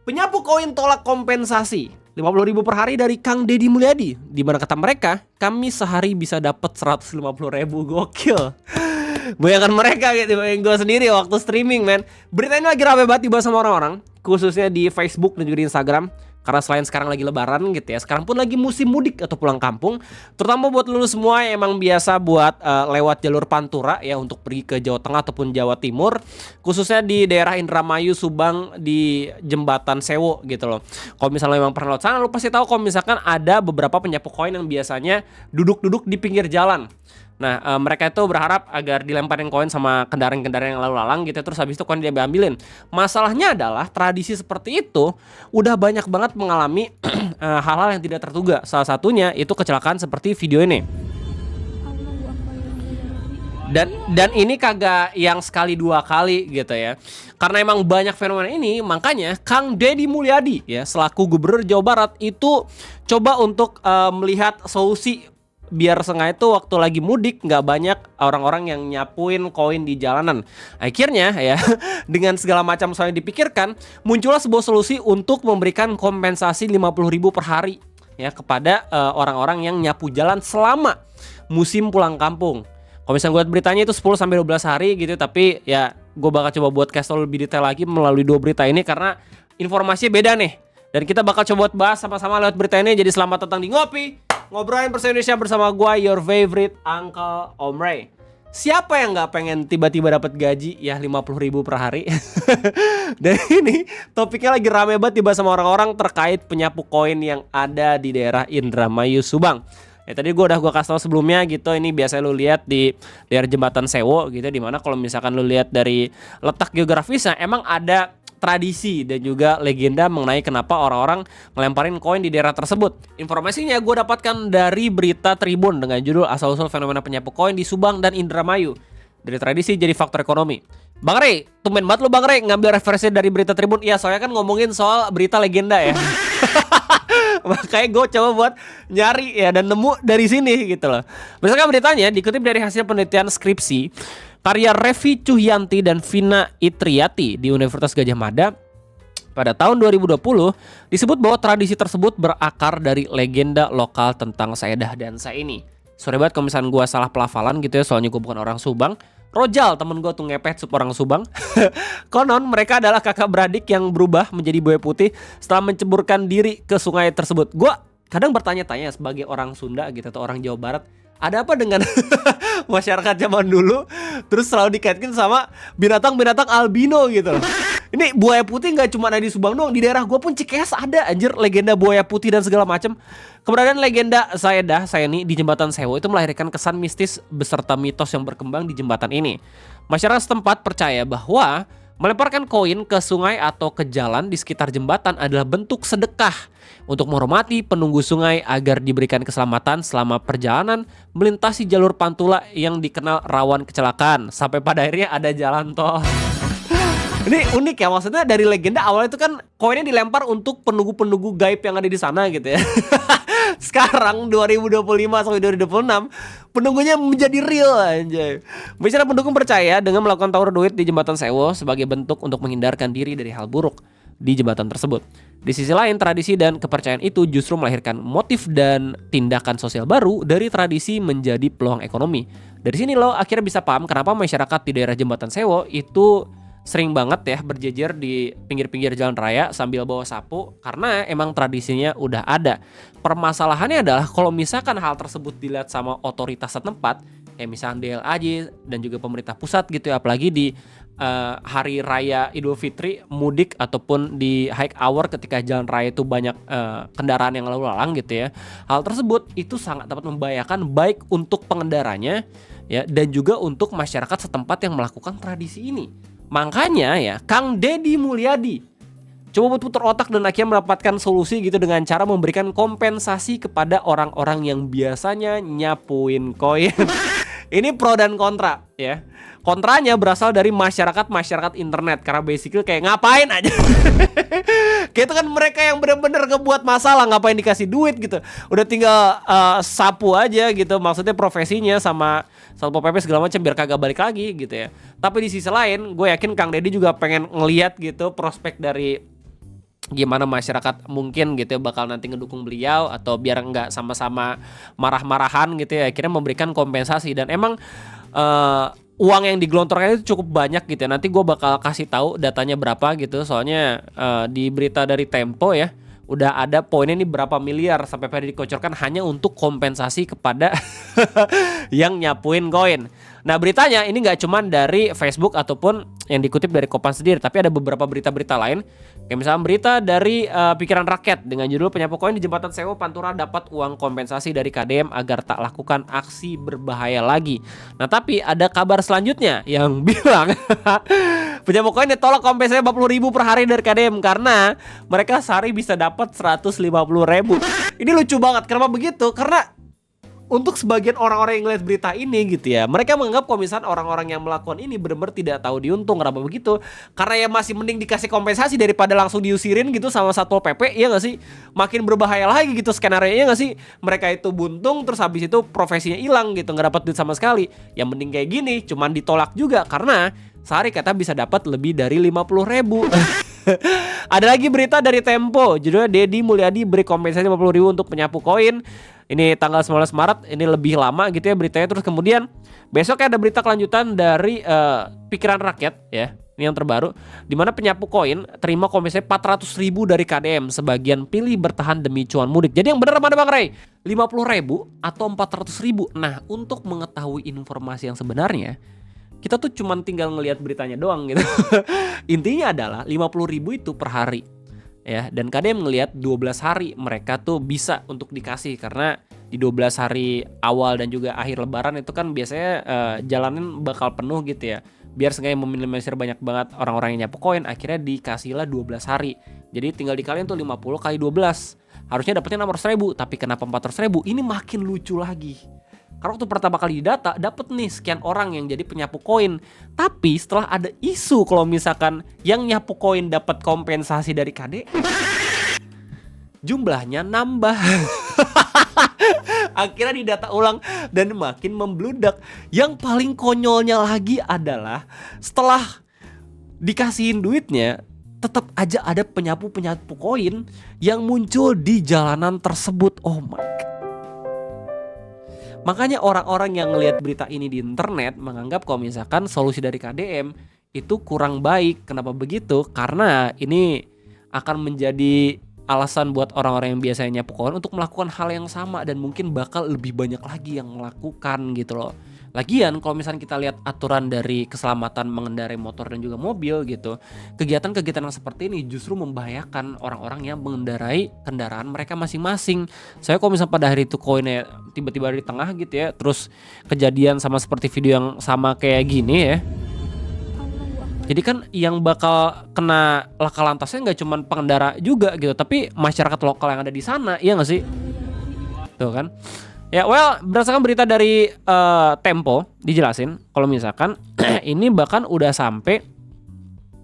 Penyapu koin tolak kompensasi 50.000 per hari dari Kang Deddy Mulyadi. Di mana kata mereka, kami sehari bisa dapat 150.000. Gokil. Bayangkan mereka gitu, bayangin gue sendiri waktu streaming, men. Berita ini lagi rame banget dibahas sama orang-orang, khususnya di Facebook dan juga di Instagram. Karena selain sekarang lagi lebaran gitu ya, sekarang pun lagi musim mudik atau pulang kampung. Terutama buat lulu semua yang emang biasa buat lewat jalur Pantura ya untuk pergi ke Jawa Tengah ataupun Jawa Timur. Khususnya di daerah Indramayu, Subang, di Jembatan Sewo gitu loh. Kalau misalnya memang pernah lewat sana, lu pasti tahu kalau misalkan ada beberapa penyapu koin yang biasanya duduk-duduk di pinggir jalan. Nah, mereka itu berharap agar dilemparin koin sama kendaraan-kendaraan yang lalu lalang gitu, terus habis itu koin diambil-ambilin. Masalahnya adalah tradisi seperti itu udah banyak banget mengalami hal-hal yang tidak terduga. Salah satunya itu kecelakaan seperti video ini. Dan ini kagak yang sekali dua kali gitu ya. Karena emang banyak fenomena ini, makanya Kang Deddy Mulyadi ya selaku Gubernur Jawa Barat itu coba untuk melihat solusi biar sengaja itu waktu lagi mudik nggak banyak orang-orang yang nyapuin koin di jalanan. Akhirnya ya dengan segala macam soal yang dipikirkan, muncullah sebuah solusi untuk memberikan kompensasi 50.000 per hari ya kepada orang-orang yang nyapu jalan selama musim pulang kampung. Kalau misalnya gue beritanya itu 10 sampai 12 hari gitu, tapi ya gue bakal coba buat kasih tau lebih detail lagi melalui dua berita ini karena informasinya beda nih. Dan kita bakal coba bahas sama-sama lewat berita ini. Jadi selamat datang di Ngopi Ngobrolin Bahasa Indonesia bersama gue, your favorite Uncle Om Ray. Siapa yang gak pengen tiba-tiba dapat gaji ya 50.000 per hari? Dan ini topiknya lagi rame banget dibahas sama orang-orang terkait penyapu koin yang ada di daerah Indramayu, Subang. Ya tadi gue kasih tau sebelumnya gitu, ini biasanya lu lihat di daerah Jembatan Sewo gitu, dimana kalau misalkan lu lihat dari letak geografisnya emang ada tradisi dan juga legenda mengenai kenapa orang-orang ngelemparin koin di daerah tersebut. Informasinya gue dapatkan dari berita Tribun dengan judul Asal-usul fenomena penyapu koin di Subang dan Indramayu. Dari tradisi jadi faktor ekonomi. Bang Rey, tumben banget lu Bang Rey ngambil referensi dari berita Tribun. Iya, soalnya kan ngomongin soal berita legenda ya. Makanya gue coba buat nyari ya dan nemu dari sini gitu loh. Misalkan beritanya dikutip dari hasil penelitian skripsi karya Revi Cuhyanti dan Vina Itriati di Universitas Gadjah Mada pada tahun 2020 disebut bahwa tradisi tersebut berakar dari legenda lokal tentang Saedah dan Saini. Sorry banget kalau misalnya gue salah pelafalan gitu ya, soalnya gue bukan orang Subang. Rojal temen gue tuh ngepet orang Subang. Konon mereka adalah kakak beradik yang berubah menjadi buaya putih setelah menceburkan diri ke sungai tersebut. Gue kadang bertanya-tanya sebagai orang Sunda gitu atau orang Jawa Barat, ada apa dengan masyarakat zaman dulu terus selalu dikaitkan sama binatang-binatang albino gitu loh. Ini buaya putih gak cuma ada di Subang doang, di daerah gue pun Cikeas ada anjir legenda buaya putih dan segala macam. Keberadaan legenda Saedah Saini di Jembatan Sewo itu melahirkan kesan mistis beserta mitos yang berkembang di jembatan ini. Masyarakat setempat percaya bahwa melemparkan koin ke sungai atau ke jalan di sekitar jembatan adalah bentuk sedekah untuk menghormati penunggu sungai agar diberikan keselamatan selama perjalanan melintasi jalur Pantura yang dikenal rawan kecelakaan sampai pada akhirnya ada jalan tol. Ini unik ya, maksudnya dari legenda awalnya itu kan koinnya dilempar untuk penunggu-penunggu gaib yang ada di sana gitu ya. Sekarang 2025 sampai 2026 penunggunya menjadi real anjay. Bicara pendukung percaya dengan melakukan tawar duit di Jembatan Sewo sebagai bentuk untuk menghindarkan diri dari hal buruk di jembatan tersebut. Di sisi lain, tradisi dan kepercayaan itu justru melahirkan motif dan tindakan sosial baru dari tradisi menjadi peluang ekonomi. Dari sini lo akhirnya bisa paham kenapa masyarakat di daerah Jembatan Sewo itu sering banget ya berjejer di pinggir-pinggir jalan raya sambil bawa sapu karena emang tradisinya udah ada. Permasalahannya adalah kalau misalkan hal tersebut dilihat sama otoritas setempat, kayak misalnya DLAJ dan juga pemerintah pusat gitu ya, apalagi di hari raya Idul Fitri, mudik ataupun di high hour ketika jalan raya itu banyak kendaraan yang lalu lalang gitu ya. Hal tersebut itu sangat dapat membahayakan baik untuk pengendaranya ya dan juga untuk masyarakat setempat yang melakukan tradisi ini. Makanya ya Kang Deddy Mulyadi coba putar otak dan akhirnya mendapatkan solusi gitu dengan cara memberikan kompensasi kepada orang-orang yang biasanya nyapuin koin. Ini pro dan kontra ya. Kontranya berasal dari masyarakat internet karena basically kayak ngapain aja. Kayak itu kan mereka yang benar-benar ngebuat masalah, ngapain dikasih duit gitu. Udah tinggal sapu aja gitu. Maksudnya profesinya sama Satpol PP segala macam biar kagak balik lagi gitu ya. Tapi di sisi lain gue yakin Kang Deddy juga pengen ngelihat gitu prospek dari gimana masyarakat mungkin gitu ya bakal nanti ngedukung beliau, atau biar nggak sama-sama marah-marahan gitu ya, akhirnya memberikan kompensasi. Dan emang uang yang digelontorkan itu cukup banyak gitu ya. Nanti gue bakal kasih tahu datanya berapa gitu, soalnya di berita dari Tempo ya udah ada poinnya nih berapa miliar sampai pada dikocorkan hanya untuk kompensasi kepada yang nyapuin koin. Nah, beritanya ini nggak cuman dari Facebook ataupun yang dikutip dari Kopan sendiri, tapi ada beberapa berita-berita lain. Kayak misalnya berita dari Pikiran Rakyat dengan judul penyapu koin di Jembatan Sewu Pantura dapat uang kompensasi dari KDM agar tak lakukan aksi berbahaya lagi. Nah, tapi ada kabar selanjutnya yang bilang penyapu koin ditolak kompensasi 50.000 per hari dari KDM karena mereka sehari bisa dapat 150.000. Ini lucu banget. Kenapa begitu? Karena untuk sebagian orang-orang yang ngeliat berita ini gitu ya, mereka menganggap kalau misalnya orang-orang yang melakukan ini benar-benar tidak tahu diuntung. Kenapa begitu? Karena ya masih mending dikasih kompensasi daripada langsung diusirin gitu sama Satpol PP, iya gak sih? Makin berbahaya lagi gitu skenario-nya gak sih? Mereka itu buntung terus habis itu profesinya hilang gitu, gak dapat duit sama sekali. Yang mending kayak gini, cuman ditolak juga karena sehari kata bisa dapat lebih dari 50.000. Ada lagi berita dari Tempo, judulnya Deddy Mulyadi beri kompensasi 50.000 untuk penyapu koin. Ini tanggal 19 Maret, ini lebih lama gitu ya beritanya. Terus kemudian besoknya ada berita kelanjutan dari Pikiran Rakyat ya. Ini yang terbaru, di mana penyapu koin terima kompensasi 400.000 dari KDM, sebagian pilih bertahan demi cuan mudik. Jadi yang benar mana Bang Ray? 50.000 atau 400.000? Nah, untuk mengetahui informasi yang sebenarnya, kita tuh cuman tinggal ngelihat beritanya doang gitu. Intinya adalah 50.000 itu per hari. Ya, dan KDM ngelihat 12 hari mereka tuh bisa untuk dikasih, karena di 12 hari awal dan juga akhir lebaran itu kan biasanya jalanan bakal penuh gitu ya. Biar sengaja meminimalisir banyak banget orang-orang yang nyapu koin, akhirnya dikasihlah 12 hari. Jadi tinggal dikaliin tuh 50 kali 12. Harusnya dapetnya 600.000, tapi kenapa 400.000? Ini makin lucu lagi. Karena waktu pertama kali didata, dapet nih sekian orang yang jadi penyapu koin. Tapi setelah ada isu kalau misalkan yang nyapu koin dapat kompensasi dari KD, jumlahnya nambah. Akhirnya didata ulang dan makin membludak. Yang paling konyolnya lagi adalah setelah dikasihin duitnya, tetap aja ada penyapu-penyapu koin yang muncul di jalanan tersebut. Oh my god. Makanya orang-orang yang ngelihat berita ini di internet menganggap kalau misalkan solusi dari KDM itu kurang baik. Kenapa begitu? Karena ini akan menjadi alasan buat orang-orang yang biasanya nyapu koin untuk melakukan hal yang sama, dan mungkin bakal lebih banyak lagi yang melakukan gitu loh. Lagian kalau misalnya kita lihat aturan dari keselamatan mengendarai motor dan juga mobil gitu, kegiatan-kegiatan yang seperti ini justru membahayakan orang-orang yang mengendarai kendaraan mereka masing-masing. Saya kalau misalnya pada hari itu koinnya tiba-tiba di tengah gitu ya, terus kejadian sama seperti video yang sama kayak gini ya, jadi kan yang bakal kena laka lantasnya nggak cuma pengendara juga gitu, tapi masyarakat lokal yang ada di sana, iya nggak sih? Tuh kan? Ya, well, berdasarkan berita dari Tempo dijelasin kalau misalkan ini bahkan udah sampai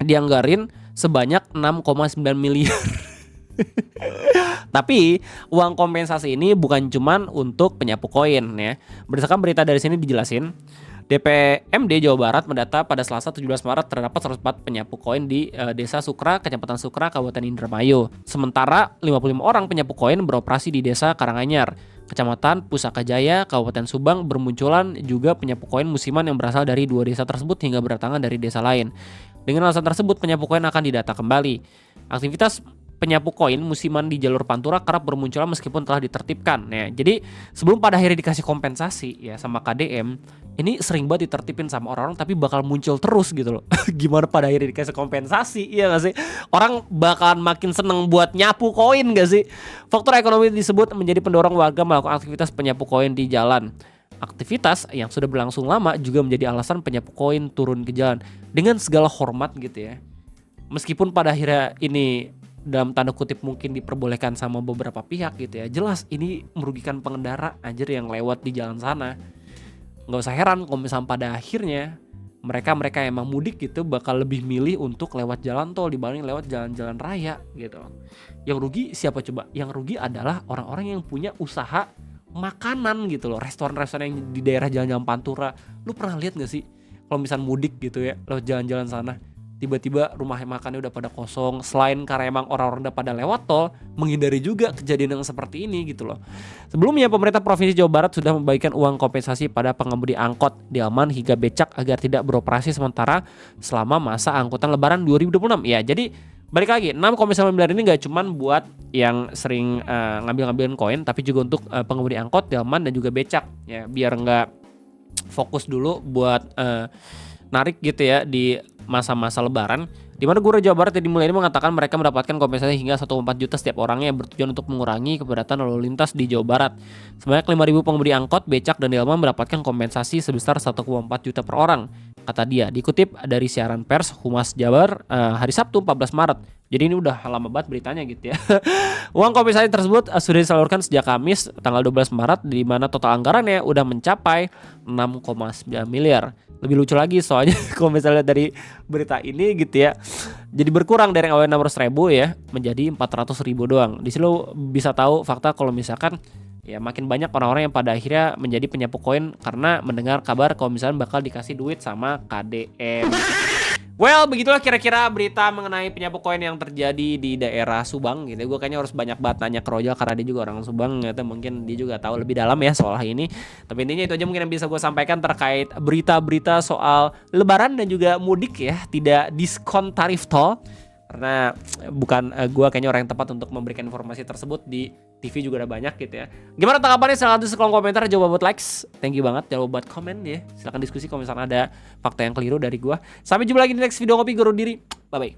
dianggarin sebanyak 6,9 miliar. Tapi uang kompensasi ini bukan cuman untuk penyapu koin ya. Berdasarkan berita dari sini dijelasin, DPMD Jawa Barat mendata pada Selasa 17 Maret terdapat 104 penyapu koin di Desa Sukra, Kecamatan Sukra, Kabupaten Indramayu. Sementara 55 orang penyapu koin beroperasi di Desa Karanganyar, Kecamatan Pusaka Jaya, Kabupaten Subang. Bermunculan juga penyapu koin musiman yang berasal dari dua desa tersebut hingga berdatangan dari desa lain. Dengan alasan tersebut, penyapu koin akan didata kembali. Aktivitas penyapu koin musiman di jalur Pantura kerap bermunculan meskipun telah ditertibkan. Nah, jadi sebelum pada akhirnya dikasih kompensasi ya sama KDM, ini sering banget ditertipin sama orang-orang tapi bakal muncul terus gitu loh. Gimana pada akhirnya dikasih kompensasi, iya gak sih? Orang bakalan makin seneng buat nyapu koin gak sih? Faktor ekonomi disebut menjadi pendorong warga melakukan aktivitas penyapu koin di jalan. Aktivitas yang sudah berlangsung lama juga menjadi alasan penyapu koin turun ke jalan dengan segala hormat gitu ya. Meskipun pada akhirnya ini dalam tanda kutip mungkin diperbolehkan sama beberapa pihak gitu ya, jelas ini merugikan pengendara anjir yang lewat di jalan sana. Nggak usah heran kalau misalnya pada akhirnya mereka emang mudik gitu bakal lebih milih untuk lewat jalan tol dibanding lewat jalan-jalan raya gitu. Yang rugi siapa coba? Yang rugi adalah orang-orang yang punya usaha makanan gitu loh, restoran-restoran yang di daerah jalan-jalan Pantura. Lu pernah lihat nggak sih kalau misalnya mudik gitu ya lewat jalan-jalan sana, tiba-tiba rumah makannya udah pada kosong. Selain karena emang orang-orang udah pada lewat tol, menghindari juga kejadian yang seperti ini gitu loh. Sebelumnya pemerintah Provinsi Jawa Barat sudah membagikan uang kompensasi pada pengemudi angkot, delman hingga becak agar tidak beroperasi sementara selama masa angkutan Lebaran 2026. Ya, jadi balik lagi 6,9 miliar ini gak cuman buat yang sering ngambil-ngambilin koin, tapi juga untuk pengemudi angkot, delman dan juga becak ya, biar nggak fokus dulu buat narik gitu ya di masa-masa Lebaran. Di mana Gubernur Jawa Barat Deddy Mulyadi mengatakan mereka mendapatkan kompensasi hingga 1,4 juta setiap orangnya yang bertujuan untuk mengurangi kepadatan lalu lintas di Jawa Barat. Sebanyak 5.000 pengemudi angkot, becak dan delman mendapatkan kompensasi sebesar 1,4 juta per orang, kata dia. Dikutip dari siaran pers Humas Jabar hari Sabtu 14 Maret. Jadi ini udah lama banget beritanya gitu ya. Uang kompensasi tersebut sudah disalurkan sejak Kamis tanggal 12 Maret di mana total anggarannya udah mencapai 6,9 miliar. Lebih lucu lagi soalnya kalau misalnya dari berita ini gitu ya, jadi berkurang dari awalnya 600.000 ya menjadi 400.000 doang. Di sini lo bisa tahu fakta kalau misalkan ya makin banyak orang-orang yang pada akhirnya menjadi penyapu koin karena mendengar kabar kalau misalnya bakal dikasih duit sama KDM. Well, begitulah kira-kira berita mengenai penyapu koin yang terjadi di daerah Subang gitu. Gue kayaknya harus banyak banget nanya ke Rojal karena dia juga orang Subang gitu. Mungkin dia juga tahu lebih dalam ya soal ini. Tapi intinya itu aja mungkin yang bisa gue sampaikan terkait berita-berita soal Lebaran dan juga mudik ya. Tidak diskon tarif tol. Karena bukan gue kayaknya orang yang tepat untuk memberikan informasi tersebut. Di TV juga udah banyak gitu ya. Gimana tanggapannya? Silahkan tulis di kolom komentar. Jangan lupa buat likes. Thank you banget. Jangan lupa buat komen ya. Silahkan diskusi kalau misalnya ada fakta yang keliru dari gue. Sampai jumpa lagi di next video Ngopi Guru Diri. Bye bye.